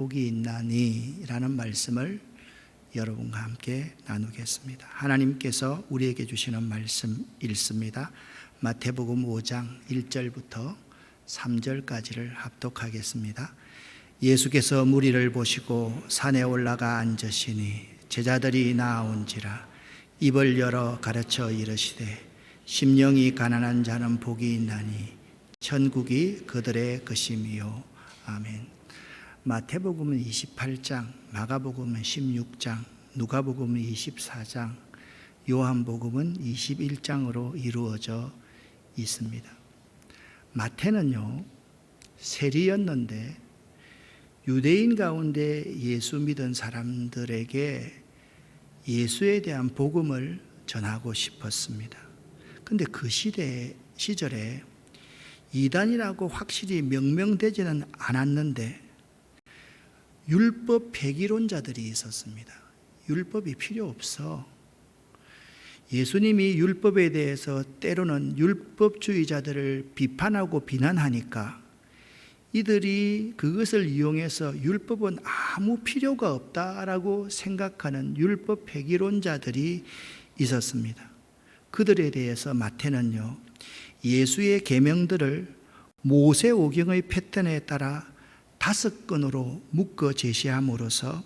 복이 있나니 라는 말씀을 여러분과 함께 나누겠습니다. 하나님께서 우리에게 주시는 말씀 읽습니다. 마태복음 5장 1절부터 3절까지를 합독하겠습니다. 예수께서 무리를 보시고 산에 올라가 앉으시니 제자들이 나아온지라 입을 열어 가르쳐 이르시되 심령이 가난한 자는 복이 있나니 천국이 그들의 것임이요. 아멘. 마태복음은 28장, 마가복음은 16장, 누가복음은 24장, 요한복음은 21장으로 이루어져 있습니다. 마태는요, 세리였는데 유대인 가운데 예수 믿은 사람들에게 예수에 대한 복음을 전하고 싶었습니다. 그런데 그 시절에 이단이라고 확실히 명명되지는 않았는데 율법 폐기론자들이 있었습니다. 율법이 필요 없어. 예수님이 율법에 대해서 때로는 율법주의자들을 비판하고 비난하니까 이들이 그것을 이용해서 율법은 아무 필요가 없다라고 생각하는 율법 폐기론자들이 있었습니다. 그들에 대해서 마태는요, 예수의 계명들을 모세오경의 패턴에 따라 5건으로 묶어 제시함으로써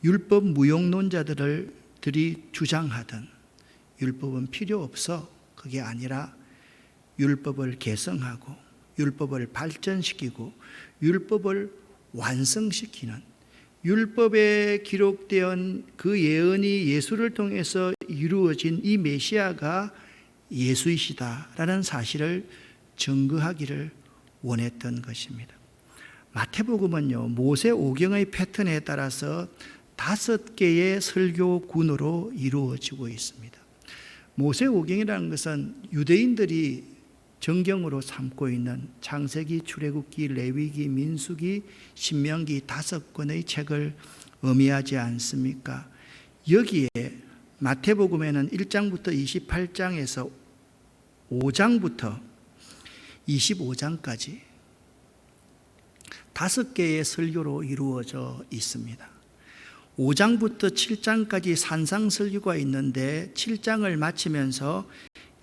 율법 무용론자들이 주장하던 율법은 필요 없어, 그게 아니라 율법을 개성하고 율법을 발전시키고 율법을 완성시키는, 율법에 기록된 그 예언이 예수를 통해서 이루어진 이 메시아가 예수이시다라는 사실을 증거하기를 원했던 것입니다. 마태복음은요, 모세오경의 패턴에 따라서 5개의 설교군으로 이루어지고 있습니다. 모세오경이라는 것은 유대인들이 정경으로 삼고 있는 창세기, 출애굽기, 레위기, 민수기, 신명기 5권의 책을 의미하지 않습니까? 여기에 마태복음에는 1장부터 28장에서 5장부터 25장까지 5개의 설교로 이루어져 있습니다. 5장부터 7장까지 산상설교가 있는데 7장을 마치면서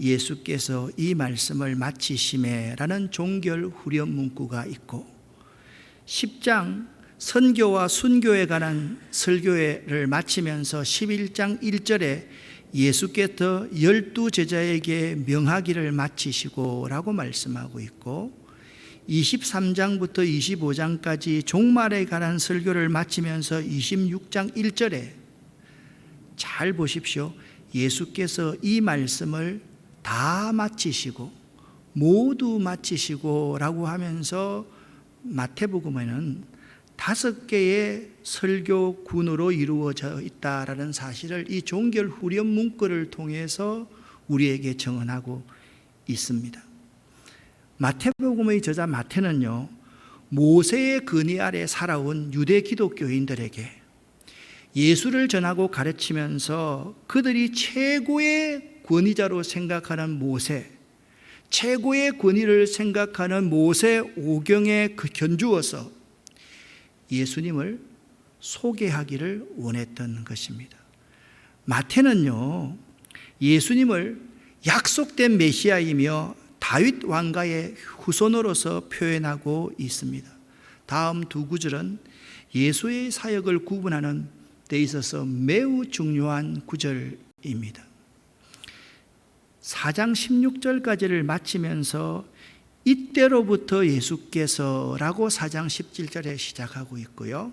예수께서 이 말씀을 마치시매라는 종결 후렴 문구가 있고, 10장 선교와 순교에 관한 설교를 마치면서 11장 1절에 예수께서 12 제자에게 명하기를 마치시고 라고 말씀하고 있고, 23장부터 25장까지 종말에 관한 설교를 마치면서 26장 1절에 잘 보십시오. 예수께서 이 말씀을 다 마치시고 모두 마치시고 라고 하면서 마태복음에는 5개의 설교군으로 이루어져 있다라는 사실을 이 종결 후렴 문구를 통해서 우리에게 증언하고 있습니다. 마태복음의 저자 마태는요, 모세의 근위 아래 살아온 유대 기독교인들에게 예수를 전하고 가르치면서 그들이 최고의 권위자로 생각하는 모세, 최고의 권위를 생각하는 모세오경에 견주어서 예수님을 소개하기를 원했던 것입니다. 마태는요, 예수님을 약속된 메시아이며 다윗 왕가의 후손으로서 표현하고 있습니다. 다음 2구절은 예수의 사역을 구분하는 데 있어서 매우 중요한 구절입니다. 4장 16절까지를 마치면서 이때로부터 예수께서 라고 4장 17절에 시작하고 있고요,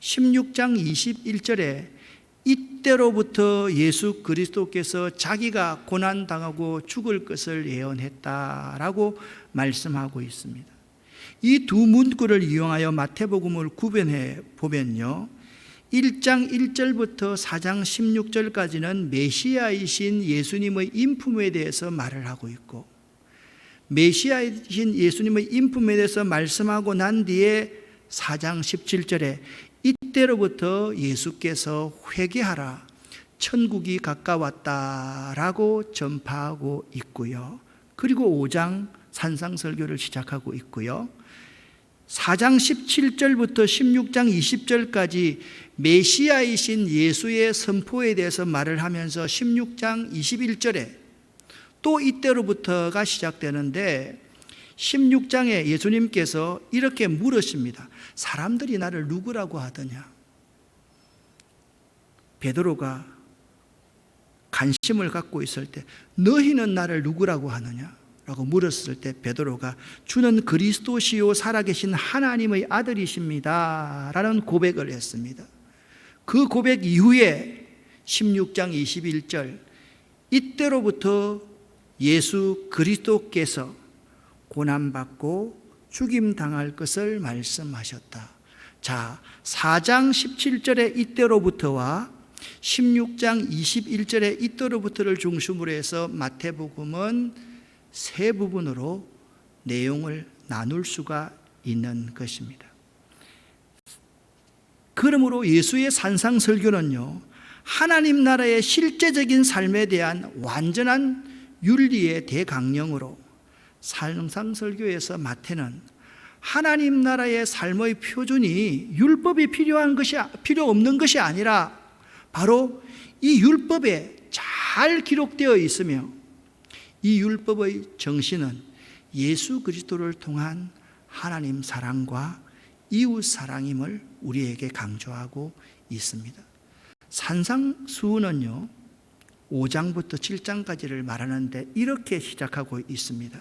16장 21절에 이때로부터 예수 그리스도께서 자기가 고난당하고 죽을 것을 예언했다라고 말씀하고 있습니다. 이 두 문구를 이용하여 마태복음을 구분해 보면요, 1장 1절부터 4장 16절까지는 메시아이신 예수님의 인품에 대해서 말을 하고 있고, 메시아이신 예수님의 인품에 대해서 말씀하고 난 뒤에 4장 17절에 이때로부터 예수께서 회개하라, 천국이 가까웠다라고 전파하고 있고요. 그리고 5장 산상설교를 시작하고 있고요. 4장 17절부터 16장 20절까지 메시아이신 예수의 선포에 대해서 말을 하면서 16장 21절에 또 이때로부터가 시작되는데 16장에 예수님께서 이렇게 물으십니다. 사람들이 나를 누구라고 하더냐? 베드로가 관심을 갖고 있을 때 너희는 나를 누구라고 하느냐? 라고 물었을 때 베드로가 주는 그리스도시요 살아계신 하나님의 아들이십니다 라는 고백을 했습니다. 그 고백 이후에 16장 21절 이때로부터 예수 그리스도께서 고난받고 죽임당할 것을 말씀하셨다. 자, 4장 17절의 이때로부터와 16장 21절의 이때로부터를 중심으로 해서 마태복음은 세 부분으로 내용을 나눌 수가 있는 것입니다. 그러므로 예수의 산상설교는요, 하나님 나라의 실제적인 삶에 대한 완전한 윤리의 대강령으로, 산상설교에서 마태는 하나님 나라의 삶의 표준이 율법이 필요 없는 것이 아니라 바로 이 율법에 잘 기록되어 있으며 이 율법의 정신은 예수 그리스도를 통한 하나님 사랑과 이웃 사랑임을 우리에게 강조하고 있습니다. 산상수훈은요 5장부터 7장까지를 말하는데 이렇게 시작하고 있습니다.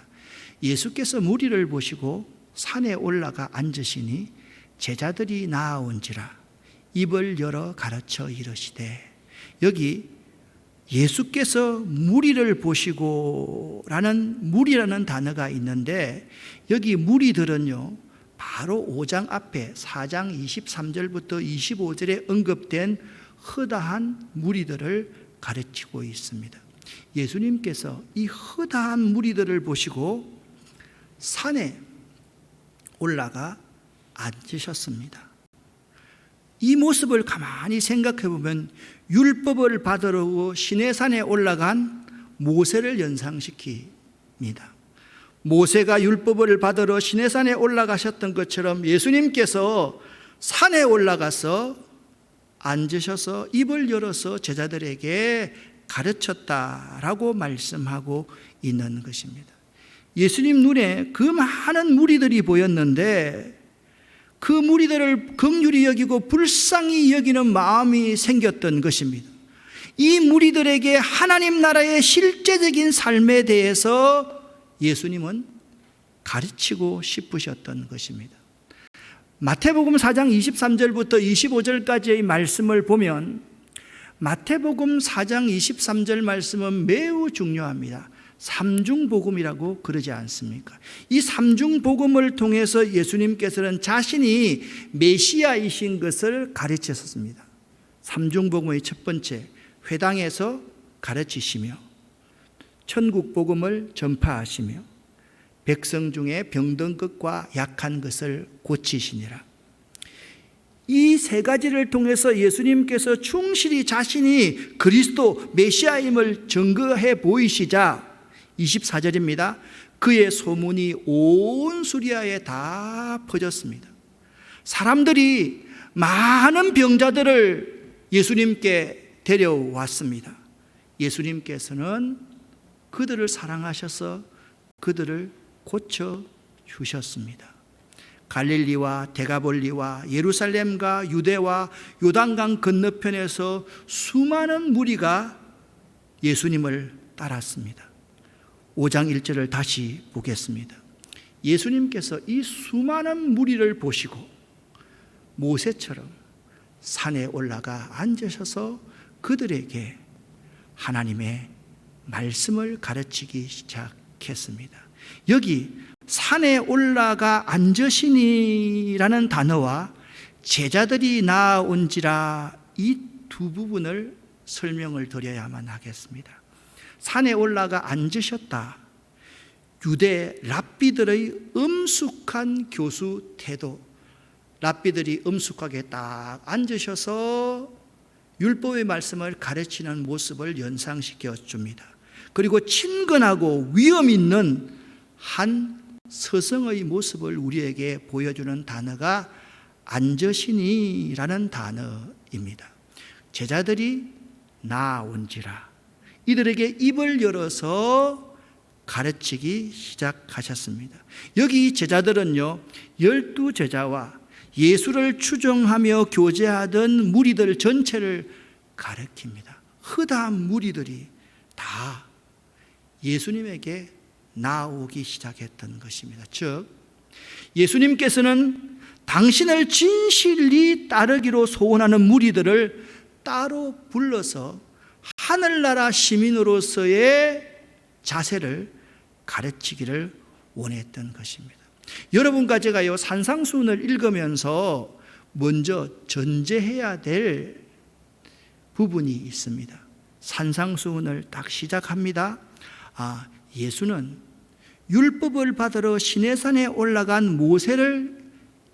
예수께서 무리를 보시고 산에 올라가 앉으시니 제자들이 나아온지라 입을 열어 가르쳐 이르시되, 여기 예수께서 무리를 보시고 라는 무리라는 단어가 있는데 여기 무리들은요 바로 5장 앞에 4장 23절부터 25절에 언급된 허다한 무리들을 가르치고 있습니다. 예수님께서 이 허다한 무리들을 보시고 산에 올라가 앉으셨습니다. 이 모습을 가만히 생각해 보면 율법을 받으러 시내산에 올라간 모세를 연상시킵니다. 모세가 율법을 받으러 시내산에 올라가셨던 것처럼 예수님께서 산에 올라가서 앉으셔서 입을 열어서 제자들에게 가르쳤다라고 말씀하고 있는 것입니다. 예수님 눈에 그 많은 무리들이 보였는데 그 무리들을 긍휼히 여기고 불쌍히 여기는 마음이 생겼던 것입니다. 이 무리들에게 하나님 나라의 실제적인 삶에 대해서 예수님은 가르치고 싶으셨던 것입니다. 마태복음 4장 23절부터 25절까지의 말씀을 보면 마태복음 4장 23절 말씀은 매우 중요합니다. 삼중복음이라고 그러지 않습니까? 이 삼중복음을 통해서 예수님께서는 자신이 메시아이신 것을 가르치셨습니다. 삼중복음의 첫 번째, 회당에서 가르치시며 천국복음을 전파하시며 백성 중에 병든 것과 약한 것을 고치시니라. 이 세 가지를 통해서 예수님께서 충실히 자신이 그리스도 메시아임을 증거해 보이시자 24절입니다. 그의 소문이 온 수리아에 다 퍼졌습니다. 사람들이 많은 병자들을 예수님께 데려왔습니다. 예수님께서는 그들을 사랑하셔서 그들을 고쳐 주셨습니다. 갈릴리와 데가볼리와 예루살렘과 유대와 요단강 건너편에서 수많은 무리가 예수님을 따랐습니다. 5장 1절을 다시 보겠습니다. 예수님께서 이 수많은 무리를 보시고 모세처럼 산에 올라가 앉으셔서 그들에게 하나님의 말씀을 가르치기 시작했습니다. 여기 산에 올라가 앉으시니라는 단어와 제자들이 나아온지라 이 두 부분을 설명을 드려야만 하겠습니다. 산에 올라가 앉으셨다. 유대 랍비들의 엄숙한 교수 태도, 랍비들이 엄숙하게 딱 앉으셔서 율법의 말씀을 가르치는 모습을 연상시켜 줍니다. 그리고 친근하고 위험 있는 한 서성의 모습을 우리에게 보여주는 단어가 안저시니라는 단어입니다. 제자들이 나온지라 이들에게 입을 열어서 가르치기 시작하셨습니다. 여기 제자들은요, 12제자와 예수를 추종하며 교제하던 무리들 전체를 가르칩니다. 허다한 무리들이 다 예수님에게 나오기 시작했던 것입니다. 즉, 예수님께서는 당신을 진실히 따르기로 소원하는 무리들을 따로 불러서 하늘나라 시민으로서의 자세를 가르치기를 원했던 것입니다. 여러분과 제가요, 산상수훈을 읽으면서 먼저 전제해야 될 부분이 있습니다. 산상수훈을 딱 시작합니다. 예수는 율법을 받으러 시내산에 올라간 모세를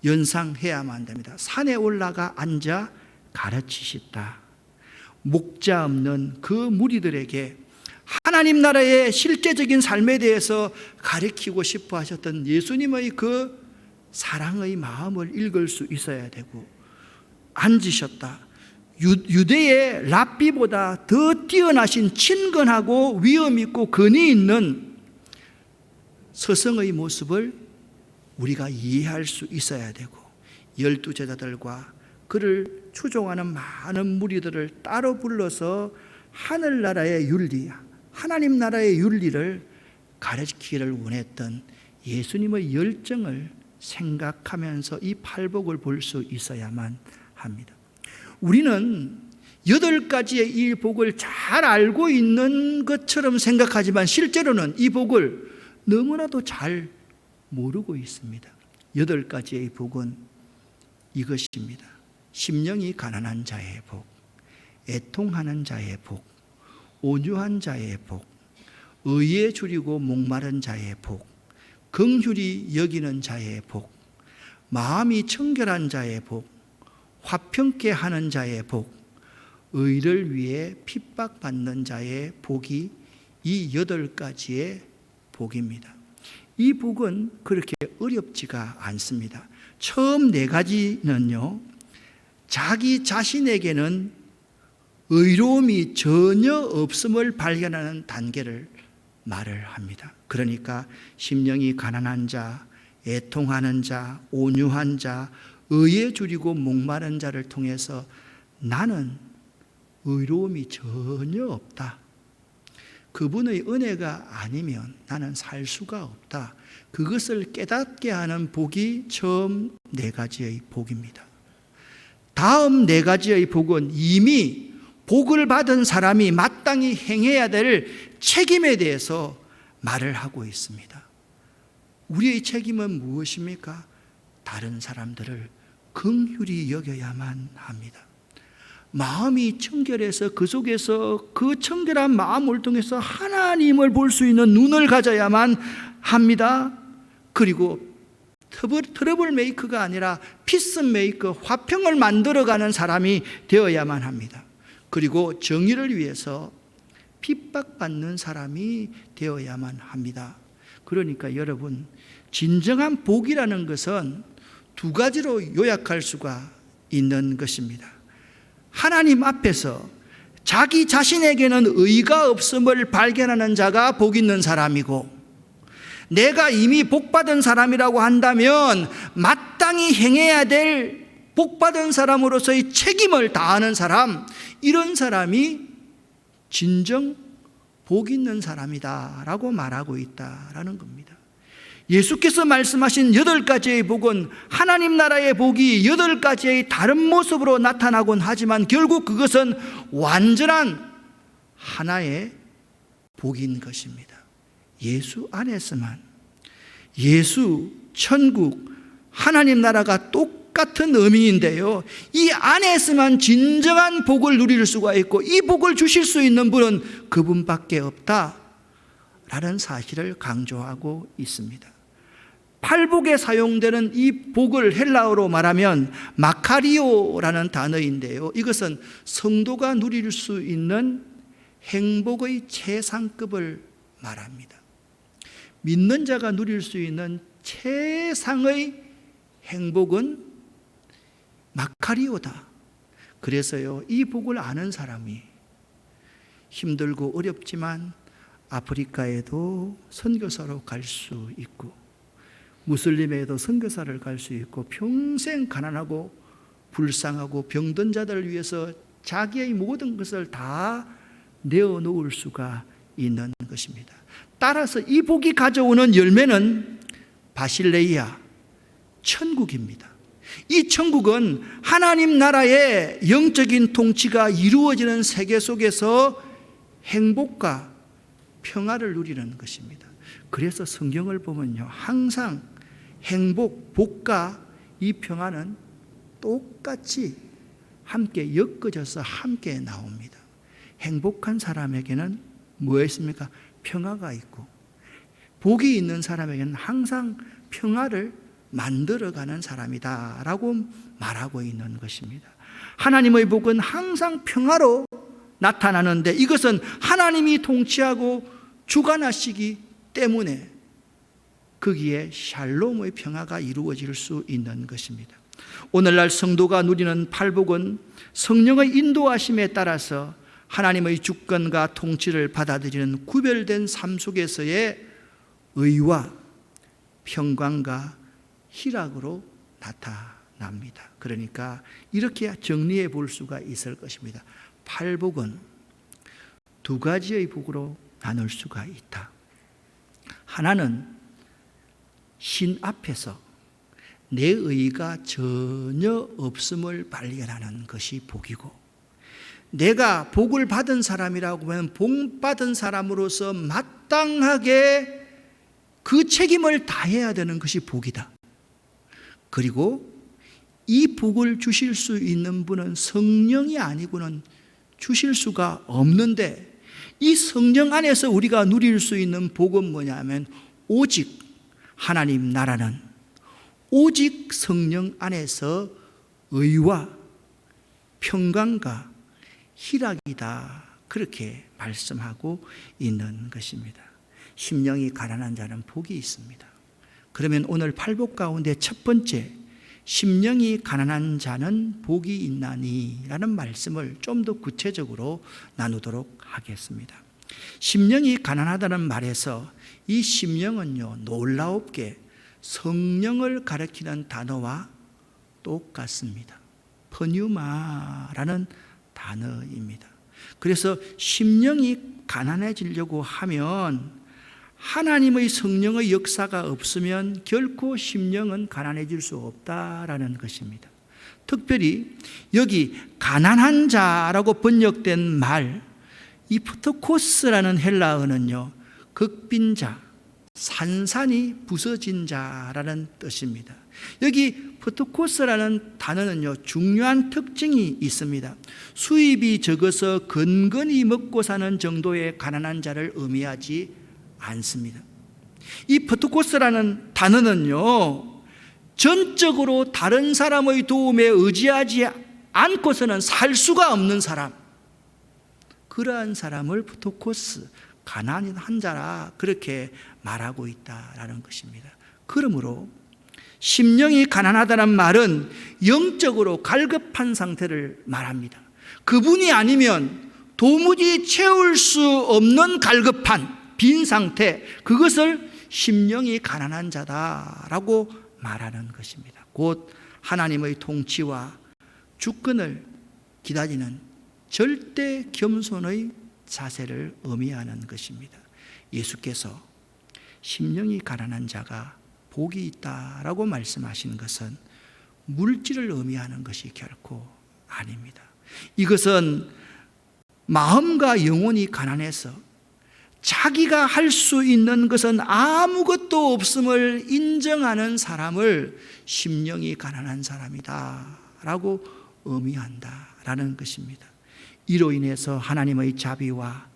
연상해야만 됩니다. 산에 올라가 앉아 가르치시다. 목자 없는 그 무리들에게 하나님 나라의 실제적인 삶에 대해서 가르치고 싶어 하셨던 예수님의 그 사랑의 마음을 읽을 수 있어야 되고, 앉으셨다. 유대의 랍비보다 더 뛰어나신 친근하고 위엄 있고 근위 있는 서성의 모습을 우리가 이해할 수 있어야 되고, 12제자들과 그를 추종하는 많은 무리들을 따로 불러서 하늘나라의 윤리, 하나님 나라의 윤리를 가르치기를 원했던 예수님의 열정을 생각하면서 이 팔복을 볼 수 있어야만 합니다. 우리는 8가지의 이 복을 잘 알고 있는 것처럼 생각하지만 실제로는 이 복을 너무나도 잘 모르고 있습니다. 8가지의 복은 이것입니다. 심령이 가난한 자의 복, 애통하는 자의 복, 온유한 자의 복, 의에 줄이고 목마른 자의 복, 긍휼히 여기는 자의 복, 마음이 청결한 자의 복, 화평케 하는 자의 복, 의를 위해 핍박받는 자의 복이 이 8가지의 복입니다. 이 복은 그렇게 어렵지가 않습니다. 처음 4가지는요, 자기 자신에게는 의로움이 전혀 없음을 발견하는 단계를 말을 합니다. 그러니까 심령이 가난한 자, 애통하는 자, 온유한 자, 의에 줄이고 목마른 자를 통해서 나는 의로움이 전혀 없다. 그분의 은혜가 아니면 나는 살 수가 없다. 그것을 깨닫게 하는 복이 처음 4가지의 복입니다. 다음 4가지의 복은 이미 복을 받은 사람이 마땅히 행해야 될 책임에 대해서 말을 하고 있습니다. 우리의 책임은 무엇입니까? 다른 사람들을 긍휼히 여겨야만 합니다. 마음이 청결해서 그 속에서 그 청결한 마음을 통해서 하나님을 볼 수 있는 눈을 가져야만 합니다. 그리고 트러블 메이커가 아니라 피스 메이커, 화평을 만들어가는 사람이 되어야만 합니다. 그리고 정의를 위해서 핍박받는 사람이 되어야만 합니다. 그러니까 여러분, 진정한 복이라는 것은 2가지로 요약할 수가 있는 것입니다. 하나님 앞에서 자기 자신에게는 의가 없음을 발견하는 자가 복 있는 사람이고, 내가 이미 복받은 사람이라고 한다면 마땅히 행해야 될 복받은 사람으로서의 책임을 다하는 사람, 이런 사람이 진정 복 있는 사람이다 라고 말하고 있다라는 겁니다. 예수께서 말씀하신 8가지의 복은 하나님 나라의 복이 8가지의 다른 모습으로 나타나곤 하지만 결국 그것은 완전한 하나의 복인 것입니다. 예수 안에서만, 예수, 천국, 하나님 나라가 똑같은 의미인데요, 이 안에서만 진정한 복을 누릴 수가 있고 이 복을 주실 수 있는 분은 그분밖에 없다라는 사실을 강조하고 있습니다. 팔복에 사용되는 이 복을 헬라어로 말하면 마카리오라는 단어인데요, 이것은 성도가 누릴 수 있는 행복의 최상급을 말합니다. 믿는 자가 누릴 수 있는 최상의 행복은 마카리오다. 그래서요, 이 복을 아는 사람이 힘들고 어렵지만 아프리카에도 선교사로 갈 수 있고, 무슬림에도 선교사를 갈 수 있고, 평생 가난하고 불쌍하고 병든 자들을 위해서 자기의 모든 것을 다 내어놓을 수가 있는 것입니다. 따라서 이 복이 가져오는 열매는 바실레이아, 천국입니다. 이 천국은 하나님 나라의 영적인 통치가 이루어지는 세계 속에서 행복과 평화를 누리는 것입니다. 그래서 성경을 보면요, 항상 행복, 복과 이 평화는 똑같이 함께 엮어져서 함께 나옵니다. 행복한 사람에게는 무엇입니까? 평화가 있고, 복이 있는 사람에게는 항상 평화를 만들어가는 사람이다 라고 말하고 있는 것입니다. 하나님의 복은 항상 평화로 나타나는데, 이것은 하나님이 통치하고 주관하시기 때문에 거기에 샬롬의 평화가 이루어질 수 있는 것입니다. 오늘날 성도가 누리는 팔복은 성령의 인도하심에 따라서 하나님의 주권과 통치를 받아들이는 구별된 삶 속에서의 의와 평강과 희락으로 나타납니다. 그러니까 이렇게 정리해 볼 수가 있을 것입니다. 팔복은 두 가지의 복으로 나눌 수가 있다. 하나는 신 앞에서 내 의가 전혀 없음을 발견하는 것이 복이고, 내가 복을 받은 사람이라고 하면 복 받은 사람으로서 마땅하게 그 책임을 다해야 되는 것이 복이다. 그리고 이 복을 주실 수 있는 분은 성령이 아니고는 주실 수가 없는데, 이 성령 안에서 우리가 누릴 수 있는 복은 뭐냐면 오직 하나님 나라는 오직 성령 안에서 의와 평강과 희락이다, 그렇게 말씀하고 있는 것입니다. 심령이 가난한 자는 복이 있습니다. 그러면 오늘 팔복 가운데 첫 번째, 심령이 가난한 자는 복이 있나니 라는 말씀을 좀 더 구체적으로 나누도록 하겠습니다. 심령이 가난하다는 말에서 이 심령은요, 놀라웁게 성령을 가리키는 단어와 똑같습니다. 퍼뉴마라는 단어입니다. 그래서 심령이 가난해지려고 하면 하나님의 성령의 역사가 없으면 결코 심령은 가난해질 수 없다라는 것입니다. 특별히 여기 가난한 자라고 번역된 말, 이 프토코스라는 헬라어는요, 극빈자, 산산이 부서진 자라는 뜻입니다. 여기 프토코스라는 단어는요, 중요한 특징이 있습니다. 수입이 적어서 건건히 먹고 사는 정도의 가난한 자를 의미하지 않습니다. 이 프토코스라는 단어는요, 전적으로 다른 사람의 도움에 의지하지 않고서는 살 수가 없는 사람, 그러한 사람을 프토코스, 가난한 자라 그렇게 말하고 있다라는 것입니다. 그러므로 심령이 가난하다는 말은 영적으로 갈급한 상태를 말합니다. 그분이 아니면 도무지 채울 수 없는 갈급한 빈 상태, 그것을 심령이 가난한 자다라고 말하는 것입니다. 곧 하나님의 통치와 주권을 기다리는 절대 겸손의 자세를 의미하는 것입니다. 예수께서 심령이 가난한 자가 복이 있다라고 말씀하신 것은 물질을 의미하는 것이 결코 아닙니다. 이것은 마음과 영혼이 가난해서 자기가 할 수 있는 것은 아무것도 없음을 인정하는 사람을 심령이 가난한 사람이다 라고 의미한다라는 것입니다. 이로 인해서 하나님의 자비와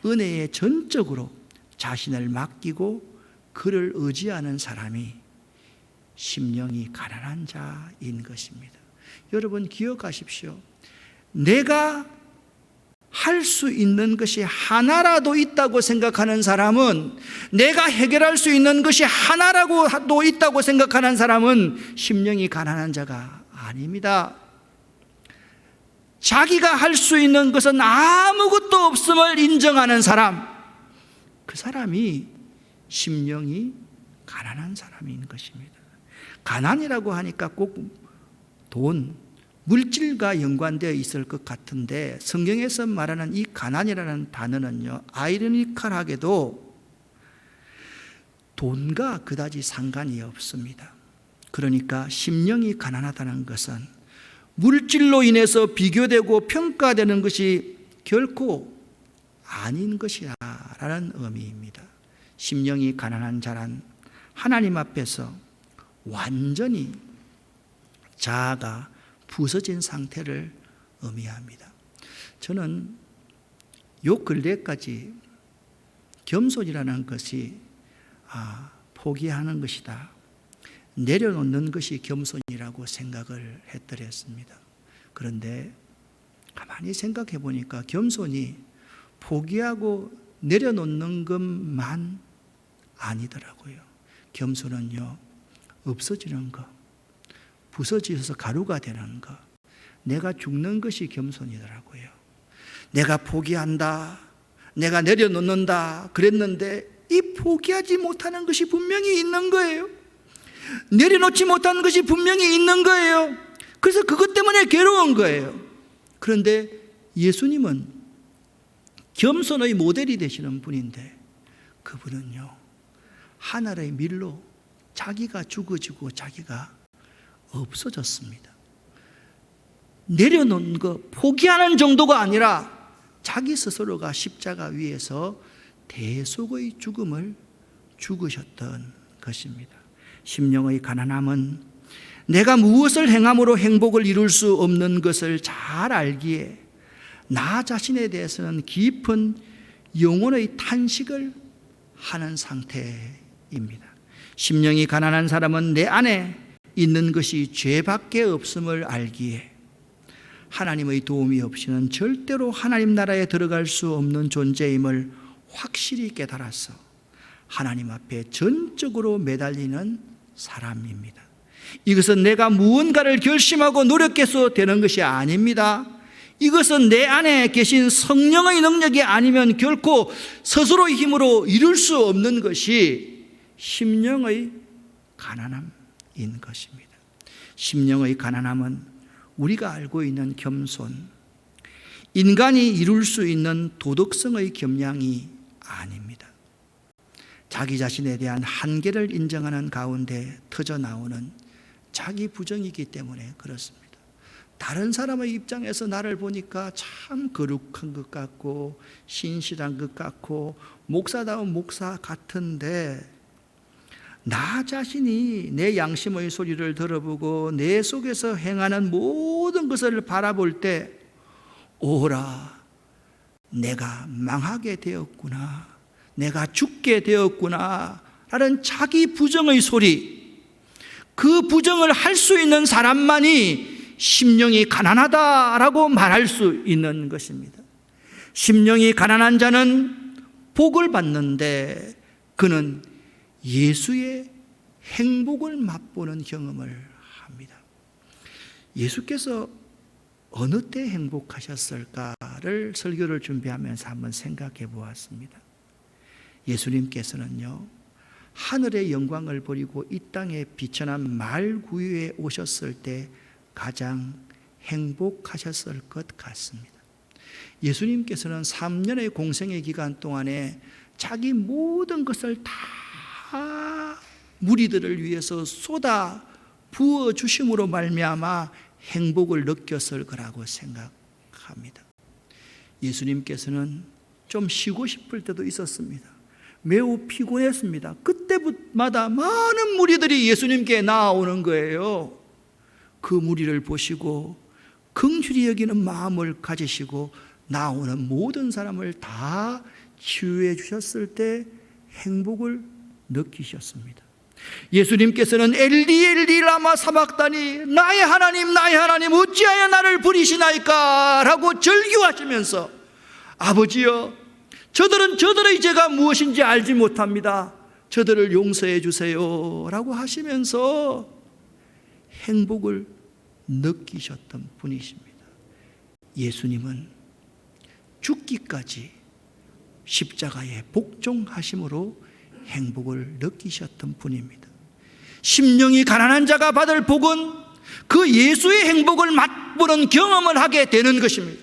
은혜에 전적으로 자신을 맡기고 그를 의지하는 사람이 심령이 가난한 자인 것입니다. 여러분 기억하십시오. 내가 할 수 있는 것이 하나라도 있다고 생각하는 사람은, 내가 해결할 수 있는 것이 하나라도 있다고 생각하는 사람은 심령이 가난한 자가 아닙니다. 자기가 할 수 있는 것은 아무것도 없음을 인정하는 사람, 그 사람이 심령이 가난한 사람인 것입니다. 가난이라고 하니까 꼭 돈, 물질과 연관되어 있을 것 같은데, 성경에서 말하는 이 가난이라는 단어는요, 아이러니컬하게도 돈과 그다지 상관이 없습니다. 그러니까 심령이 가난하다는 것은 물질로 인해서 비교되고 평가되는 것이 결코 아닌 것이라는 의미입니다. 심령이 가난한 자란 하나님 앞에서 완전히 자아가 부서진 상태를 의미합니다. 저는 요 근래까지 겸손이라는 것이 포기하는 것이다, 내려놓는 것이 겸손이라고 생각을 했더랬습니다. 그런데 가만히 생각해 보니까 겸손이 포기하고 내려놓는 것만 아니더라고요. 겸손은요, 없어지는 것, 부서져서 가루가 되는 것, 내가 죽는 것이 겸손이더라고요. 내가 포기한다, 내가 내려놓는다 그랬는데 이 포기하지 못하는 것이 분명히 있는 거예요. 내려놓지 못하는 것이 분명히 있는 거예요. 그래서 그것 때문에 괴로운 거예요. 그런데 예수님은 겸손의 모델이 되시는 분인데, 그분은요, 하늘의 밀로 자기가 죽어지고 자기가 없어졌습니다. 내려놓는 것, 포기하는 정도가 아니라 자기 스스로가 십자가 위에서 대속의 죽음을 죽으셨던 것입니다. 심령의 가난함은 내가 무엇을 행함으로 행복을 이룰 수 없는 것을 잘 알기에 나 자신에 대해서는 깊은 영혼의 탄식을 하는 상태입니다. 심령이 가난한 사람은 내 안에 있는 것이 죄밖에 없음을 알기에 하나님의 도움이 없이는 절대로 하나님 나라에 들어갈 수 없는 존재임을 확실히 깨달아서 하나님 앞에 전적으로 매달리는 사람입니다. 이것은 내가 무언가를 결심하고 노력해서 되는 것이 아닙니다. 이것은 내 안에 계신 성령의 능력이 아니면 결코 스스로의 힘으로 이룰 수 없는 것이 심령의 가난함인 것입니다. 심령의 가난함은 우리가 알고 있는 겸손, 인간이 이룰 수 있는 도덕성의 겸양이 아닙니다. 자기 자신에 대한 한계를 인정하는 가운데 터져 나오는 자기 부정이기 때문에 그렇습니다. 다른 사람의 입장에서 나를 보니까 참 거룩한 것 같고 신실한 것 같고 목사다운 목사 같은데, 나 자신이 내 양심의 소리를 들어보고 내 속에서 행하는 모든 것을 바라볼 때, 오라, 내가 망하게 되었구나, 내가 죽게 되었구나 라는 자기 부정의 소리, 그 부정을 할 수 있는 사람만이 심령이 가난하다라고 말할 수 있는 것입니다. 심령이 가난한 자는 복을 받는데 그는 예수의 행복을 맛보는 경험을 합니다. 예수께서 어느 때 행복하셨을까를 설교를 준비하면서 한번 생각해 보았습니다. 예수님께서는요, 하늘의 영광을 버리고 이 땅에 비천한 말구유에 오셨을 때 가장 행복하셨을 것 같습니다. 예수님께서는 3년의 공생의 기간 동안에 자기 모든 것을 다 무리들을 위해서 쏟아 부어 주심으로 말미암아 행복을 느꼈을 거라고 생각합니다. 예수님께서는 좀 쉬고 싶을 때도 있었습니다. 매우 피곤했습니다. 그때마다 많은 무리들이 예수님께 나아오는 거예요. 그 무리를 보시고 긍휼히 여기는 마음을 가지시고 나오는 모든 사람을 다 치유해 주셨을 때 행복을 느끼셨습니다. 예수님께서는 엘리 엘리 라마 사박다니, 나의 하나님 어찌하여 나를 버리시나이까 라고 절규하시면서 아버지여, 저들의 죄가 무엇인지 알지 못합니다. 저들을 용서해 주세요 라고 하시면서 행복을 느끼셨던 분이십니다. 예수님은 죽기까지 십자가에 복종하심으로 행복을 느끼셨던 분입니다. 심령이 가난한 자가 받을 복은 그 예수의 행복을 맛보는 경험을 하게 되는 것입니다.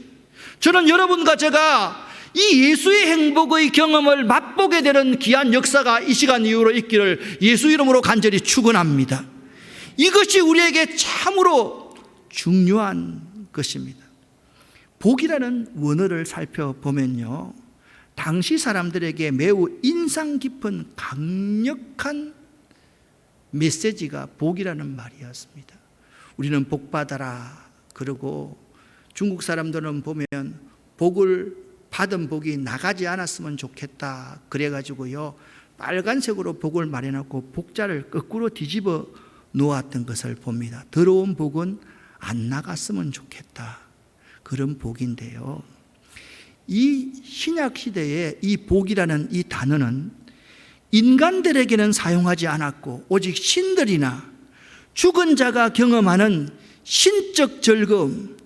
저는 여러분과 제가 이 예수의 행복의 경험을 맛보게 되는 귀한 역사가 이 시간 이후로 있기를 예수 이름으로 간절히 축원합니다. 이것이 우리에게 참으로 중요한 것입니다. 복이라는 원어를 살펴보면요, 당시 사람들에게 매우 인상 깊은 강력한 메시지가 복이라는 말이었습니다. 우리는 복 받아라. 그리고 중국 사람들은 보면 복을 받은 복이 나가지 않았으면 좋겠다. 그래가지고요, 빨간색으로 복을 말해놓고 복자를 거꾸로 뒤집어 놓았던 것을 봅니다. 더러운 복은 안 나갔으면 좋겠다. 그런 복인데요, 이 신약 시대에 이 복이라는 이 단어는 인간들에게는 사용하지 않았고 오직 신들이나 죽은 자가 경험하는 신적 즐거움,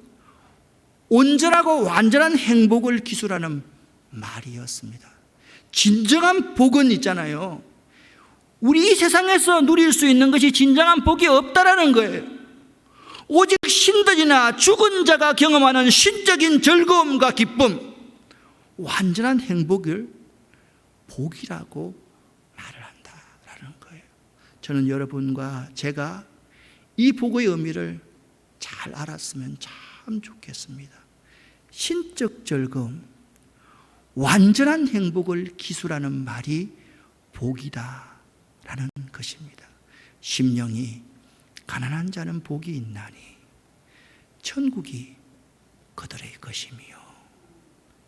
온전하고 완전한 행복을 기술하는 말이었습니다. 진정한 복은 있잖아요, 우리 이 세상에서 누릴 수 있는 것이 진정한 복이 없다라는 거예요. 오직 신들이나 죽은 자가 경험하는 신적인 즐거움과 기쁨, 완전한 행복을 복이라고 말을 한다라는 거예요. 저는 여러분과 제가 이 복의 의미를 잘 알았으면 참 좋겠습니다. 신적 즐거움, 완전한 행복을 기술하는 말이 복이다라는 것입니다. 심령이 가난한 자는 복이 있나니 천국이 그들의 것이며,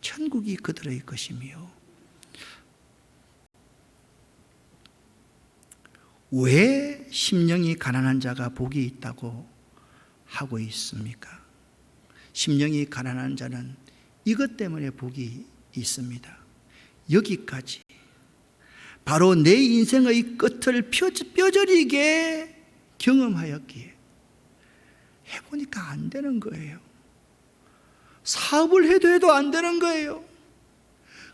천국이 그들의 것이며. 왜 심령이 가난한 자가 복이 있다고 하고 있습니까? 심령이 가난한 자는 이것 때문에 복이 있습니다. 여기까지 바로 내 인생의 끝을 뼈저리게 경험하였기에 해보니까 안 되는 거예요. 사업을 해도 안 되는 거예요.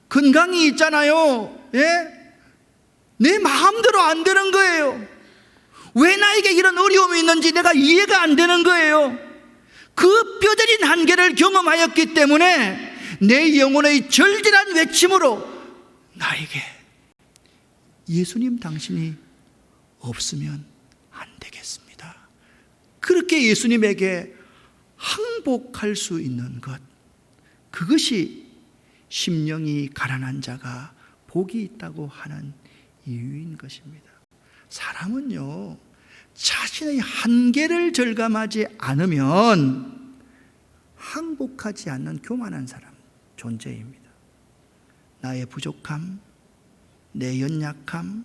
건강이 있잖아요. 예? 내 마음대로 안 되는 거예요. 왜 나에게 이런 어려움이 있는지 내가 이해가 안 되는 거예요. 그 뼈저린 한계를 경험하였기 때문에 내 영혼의 절절한 외침으로 나에게 예수님 당신이 없으면 안 되겠습니다. 그렇게 예수님에게 항복할 수 있는 것, 그것이 심령이 가난한 자가 복이 있다고 하는 이유인 것입니다. 사람은요, 자신의 한계를 절감하지 않으면 항복하지 않는 교만한 사람 존재입니다. 나의 부족함, 내 연약함,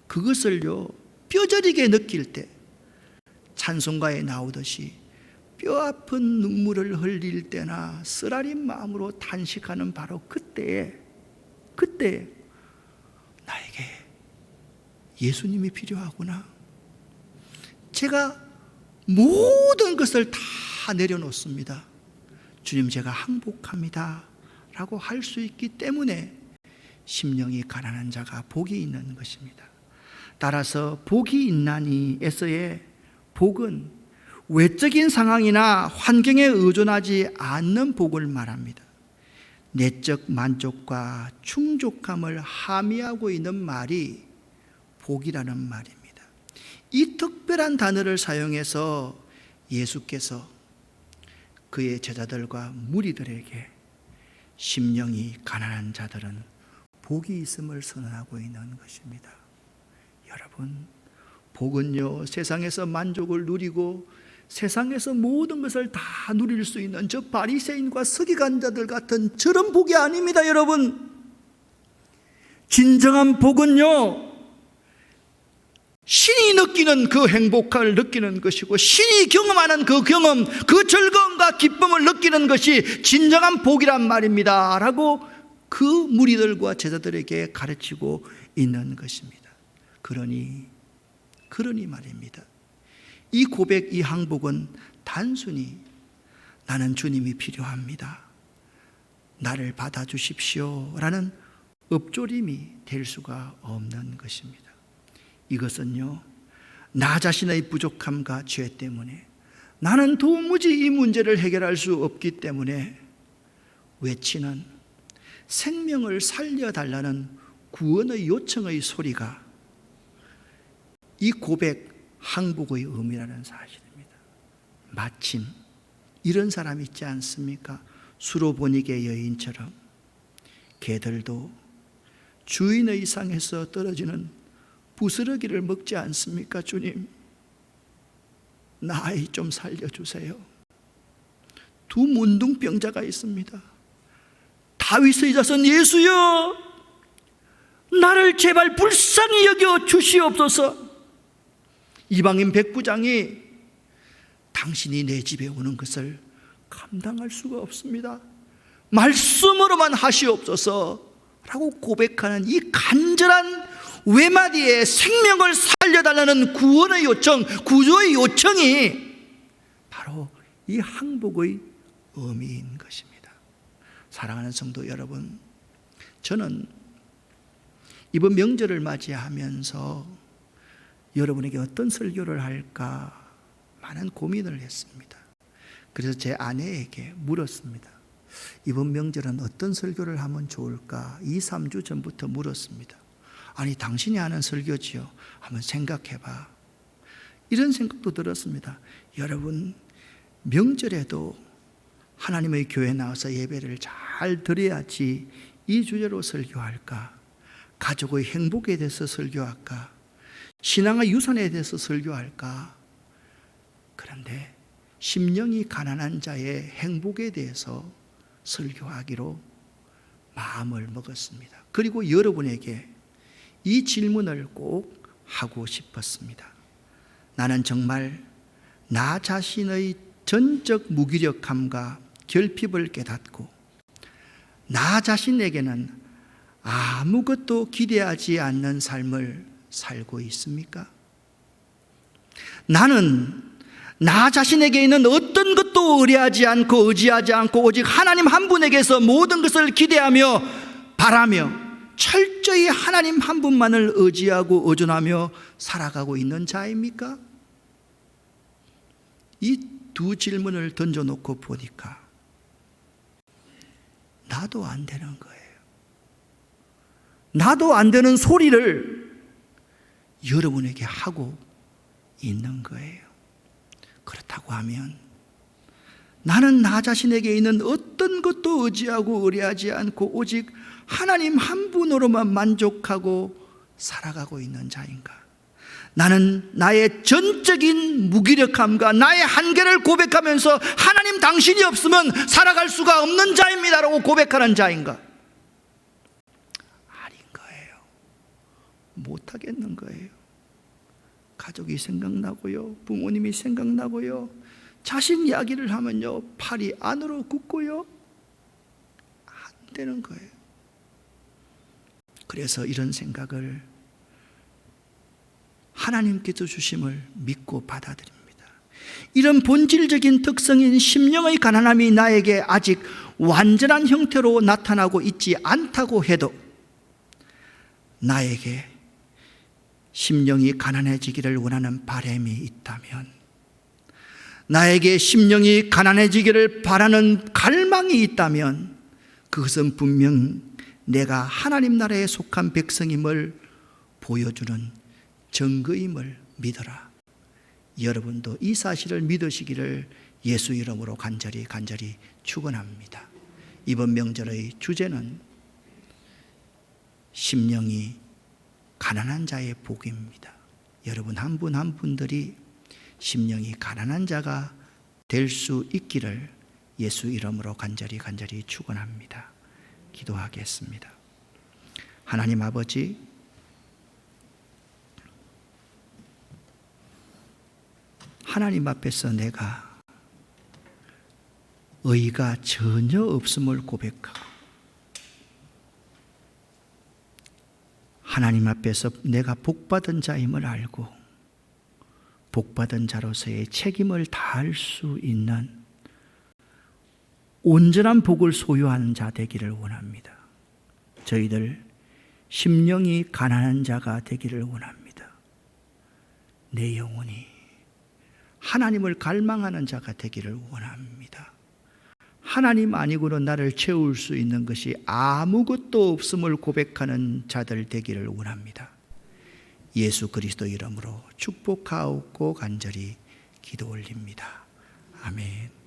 그것을요 뼈저리게 느낄 때 찬송가에 나오듯이 뼈 아픈 눈물을 흘릴 때나 쓰라린 마음으로 탄식하는 바로 그때 나에게 예수님이 필요하구나. 제가 모든 것을 다 내려놓습니다. 주님, 제가 항복합니다 라고 할 수 있기 때문에 심령이 가난한 자가 복이 있는 것입니다. 따라서 복이 있나니에서의 복은 외적인 상황이나 환경에 의존하지 않는 복을 말합니다. 내적 만족과 충족감을 함의하고 있는 말이 복이라는 말입니다. 이 특별한 단어를 사용해서 예수께서 그의 제자들과 무리들에게 심령이 가난한 자들은 복이 있음을 선언하고 있는 것입니다. 여러분, 복은요, 세상에서 만족을 누리고 세상에서 모든 것을 다 누릴 수 있는 저 바리새인과 서기관자들 같은 저런 복이 아닙니다. 여러분, 진정한 복은요, 신이 느끼는 그 행복감을 느끼는 것이고, 신이 경험하는 그 경험, 그 즐거움과 기쁨을 느끼는 것이 진정한 복이란 말입니다 라고 그 무리들과 제자들에게 가르치고 있는 것입니다. 그러니 말입니다, 이 고백, 이 항복은 단순히 나는 주님이 필요합니다, 나를 받아주십시오 라는 읊조림이 될 수가 없는 것입니다. 이것은요, 나 자신의 부족함과 죄 때문에 나는 도무지 이 문제를 해결할 수 없기 때문에 외치는 생명을 살려달라는 구원의 요청의 소리가 이 고백, 항복의 의미라는 사실입니다. 마침 이런 사람 있지 않습니까? 수로보니게 여인처럼 개들도 주인의 상에서 떨어지는 부스러기를 먹지 않습니까? 주님, 나 아이 좀 살려주세요. 두 문둥병자가 있습니다. 다윗의 자손 예수여, 나를 제발 불쌍히 여겨 주시옵소서. 이방인 백부장이 당신이 내 집에 오는 것을 감당할 수가 없습니다, 말씀으로만 하시옵소서 라고 고백하는 이 간절한 외마디에 생명을 살려달라는 구원의 요청, 구조의 요청이 바로 이 항복의 의미인 것입니다. 사랑하는 성도 여러분, 저는 이번 명절을 맞이하면서 여러분에게 어떤 설교를 할까 많은 고민을 했습니다. 그래서 제 아내에게 물었습니다. 이번 명절은 어떤 설교를 하면 좋을까? 2, 3주 전부터 물었습니다. 아니, 당신이 하는 설교지요, 한번 생각해봐. 이런 생각도 들었습니다. 여러분, 명절에도 하나님의 교회에 나와서 예배를 잘 드려야지 이 주제로 설교할까? 가족의 행복에 대해서 설교할까? 신앙의 유산에 대해서 설교할까? 그런데 심령이 가난한 자의 행복에 대해서 설교하기로 마음을 먹었습니다. 그리고 여러분에게 이 질문을 꼭 하고 싶었습니다. 나는 정말 나 자신의 전적 무기력함과 결핍을 깨닫고 나 자신에게는 아무것도 기대하지 않는 삶을 살고 있습니까? 나는 나 자신에게 있는 어떤 것도 의뢰하지 않고 의지하지 않고 오직 하나님 한 분에게서 모든 것을 기대하며 바라며 철저히 하나님 한 분만을 의지하고 의존하며 살아가고 있는 자입니까? 이 두 질문을 던져놓고 보니까 나도 안 되는 거예요. 나도 안 되는 소리를 여러분에게 하고 있는 거예요. 그렇다고 하면 나는 나 자신에게 있는 어떤 것도 의지하고 의뢰하지 않고 오직 하나님 한 분으로만 만족하고 살아가고 있는 자인가? 나는 나의 전적인 무기력함과 나의 한계를 고백하면서 하나님 당신이 없으면 살아갈 수가 없는 자입니다라고 고백하는 자인가? 아닌 거예요. 못하겠는 거예요. 가족이 생각나고요, 부모님이 생각나고요, 자식 이야기를 하면요 팔이 안으로 굽고요, 안 되는 거예요. 그래서 이런 생각을 하나님께서 주심을 믿고 받아들입니다. 이런 본질적인 특성인 심령의 가난함이 나에게 아직 완전한 형태로 나타나고 있지 않다고 해도 나에게 심령이 가난해지기를 원하는 바람이 있다면, 나에게 심령이 가난해지기를 바라는 갈망이 있다면 그것은 분명 내가 하나님 나라에 속한 백성임을 보여주는 증거임을 믿어라. 여러분도 이 사실을 믿으시기를 예수 이름으로 간절히 축원합니다. 이번 명절의 주제는 심령이 가난한 자의 복입니다. 여러분 한 분 한 분들이 심령이 가난한 자가 될 수 있기를 예수 이름으로 간절히 축원합니다. 기도하겠습니다. 하나님 아버지, 하나님 앞에서 내가 의가 전혀 없음을 고백하고 하나님 앞에서 내가 복받은 자임을 알고 복받은 자로서의 책임을 다할 수 있는 온전한 복을 소유하는 자 되기를 원합니다. 저희들 심령이 가난한 자가 되기를 원합니다. 내 영혼이 하나님을 갈망하는 자가 되기를 원합니다. 하나님 아니고는 나를 채울 수 있는 것이 아무것도 없음을 고백하는 자들 되기를 원합니다. 예수 그리스도 이름으로 축복하옵고 간절히 기도 올립니다. 아멘.